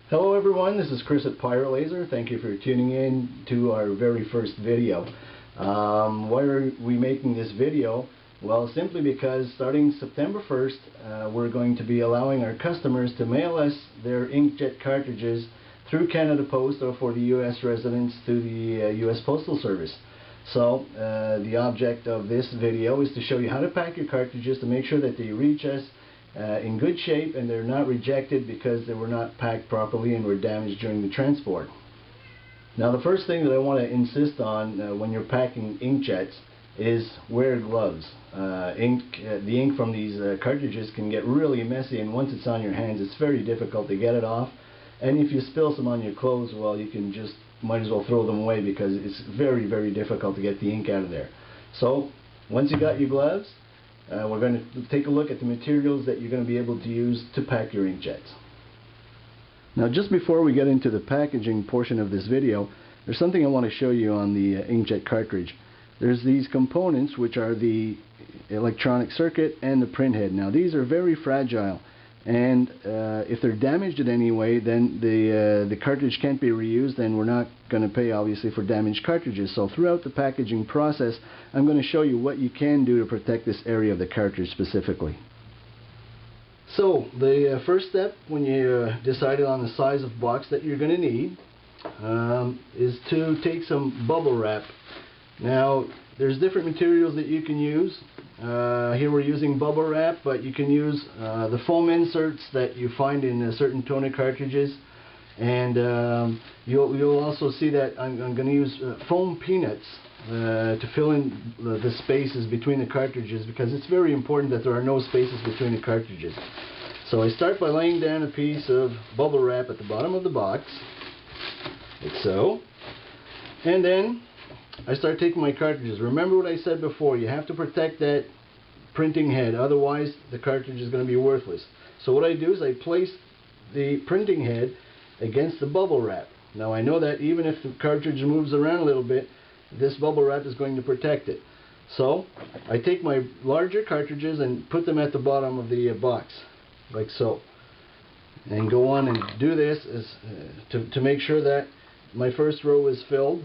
Hello everyone, this is Chris at Pyrolaser. Thank you for tuning in to our very first video. Why are we making this video? Well, simply because starting September 1st, we're going to be allowing our customers to mail us their inkjet cartridges through Canada Post or for the US residents through the US Postal Service. So the object of this video is to show you how to pack your cartridges to make sure that they reach us in good shape and they're not rejected because they were not packed properly and were damaged during the transport. Now, the first thing that I want to insist on when you're packing inkjets is wear gloves. The ink from these cartridges can get really messy, and once it's on your hands it's very difficult to get it off, and if you spill some on your clothes, well, you can just might as well throw them away because it's very difficult to get the ink out of there. So once you got your gloves, we're going to take a look at the materials that you're going to be able to use to pack your inkjets. Now, just before we get into the packaging portion of this video, there's something I want to show you on the inkjet cartridge. There's these components, which are the electronic circuit and the print head. Now, these are very fragile, and if they're damaged in any way, then the cartridge can't be reused, and we're not going to pay obviously for damaged cartridges. So throughout the packaging process, I'm going to show you what you can do to protect this area of the cartridge specifically. So the first step when you decided on the size of box that you're going to need is to take some bubble wrap. Now, there's different materials that you can use. Here we're using bubble wrap, but you can use the foam inserts that you find in certain toner cartridges, and you'll also see that I'm going to use foam peanuts to fill in the spaces between the cartridges, because it's very important that there are no spaces between the cartridges. So I start by laying down a piece of bubble wrap at the bottom of the box, like so, and then I start taking my cartridges. Remember what I said before, you have to protect that printing head, otherwise the cartridge is going to be worthless. So what I do is I place the printing head against the bubble wrap. Now, I know that even if the cartridge moves around a little bit, this bubble wrap is going to protect it. So I take my larger cartridges and put them at the bottom of the box, like so, and go on and do this to make sure that my first row is filled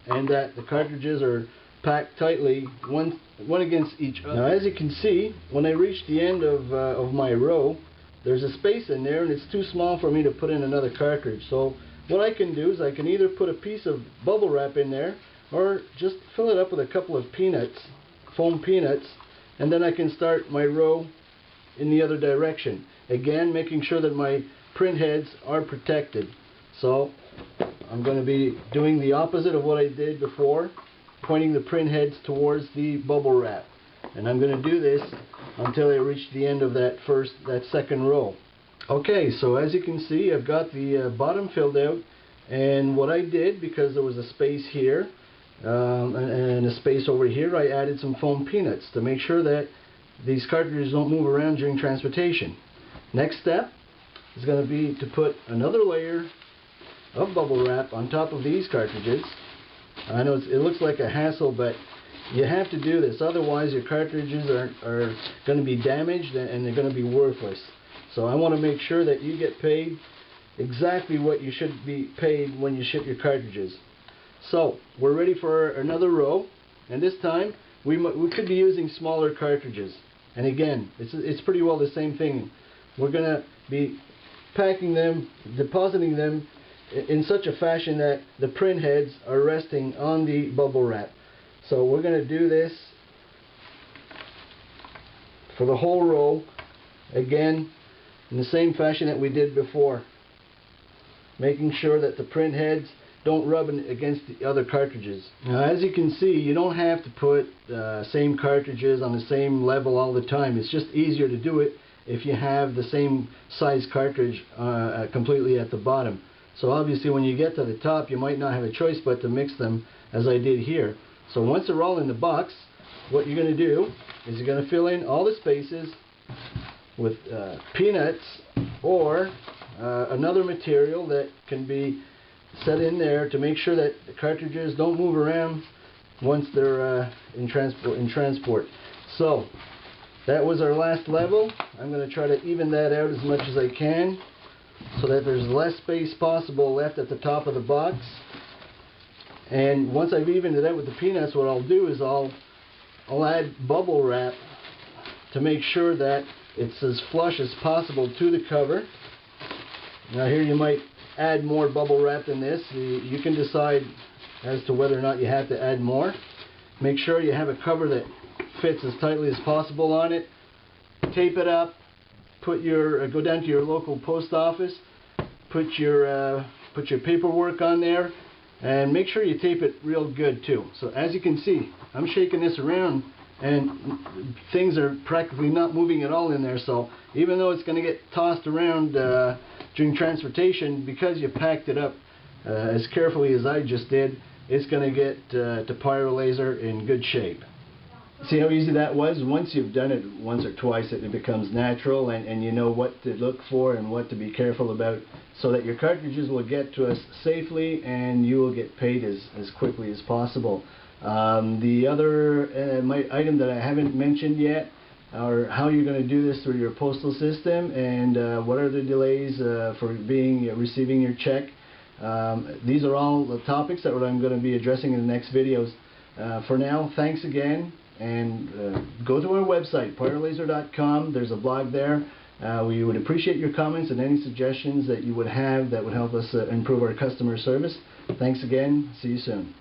and that the cartridges are packed tightly, one against each other. Now, as you can see, when I reach the end of my row, there's a space in there and it's too small for me to put in another cartridge. So what I can do is I can either put a piece of bubble wrap in there or just fill it up with a couple of peanuts, foam peanuts, and then I can start my row in the other direction. Again, making sure that my print heads are protected. So I'm going to be doing the opposite of what I did before, pointing the print heads towards the bubble wrap. And I'm going to do this until I reach the end of that second row. Okay, so as you can see, I've got the bottom filled out, and what I did, because there was a space here and a space over here, I added some foam peanuts to make sure that these cartridges don't move around during transportation. Next step is going to be to put another layer of bubble wrap on top of these cartridges. I know it looks like a hassle, but you have to do this, otherwise your cartridges are going to be damaged and they're going to be worthless. So I want to make sure that you get paid exactly what you should be paid when you ship your cartridges. So we're ready for another row, and this time we could be using smaller cartridges. And again, it's pretty well the same thing. We're going to be packing them, depositing them in such a fashion that the print heads are resting on the bubble wrap. So we're going to do this for the whole row, again in the same fashion that we did before, making sure that the print heads don't rub against the other cartridges. Now, as you can see, you don't have to put same cartridges on the same level all the time. It's just easier to do it if you have the same size cartridge completely at the bottom. So obviously when you get to the top, you might not have a choice but to mix them as I did here. So once they're all in the box, what you're going to do is you're going to fill in all the spaces with peanuts or another material that can be set in there to make sure that the cartridges don't move around once they're in transport. So that was our last level. I'm going to try to even that out as much as I can. so that there's less space possible left at the top of the box. And once I've evened it out with the peanuts, what I'll do is I'll add bubble wrap to make sure that it's as flush as possible to the cover. Now here you might add more bubble wrap than this. You can decide as to whether or not you have to add more. Make sure you have a cover that fits as tightly as possible on it. Tape it up. Go down to your local post office. Put your paperwork on there, and make sure you tape it real good too. So as you can see, I'm shaking this around, and things are practically not moving at all in there. So even though it's going to get tossed around during transportation, because you packed it up as carefully as I just did, it's going to get to Pyrolaser in good shape. See how easy that was? Once you've done it once or twice, it becomes natural, and you know what to look for and what to be careful about, so that your cartridges will get to us safely and you will get paid as quickly as possible. The other item that I haven't mentioned yet are how you're going to do this through your postal system, and what are the delays for receiving your check. These are all the topics that I'm going to be addressing in the next videos. For now, thanks again, and go to our website, pyrolaser.com. There's a blog there. We would appreciate your comments and any suggestions that you would have that would help us improve our customer service. Thanks again. See you soon.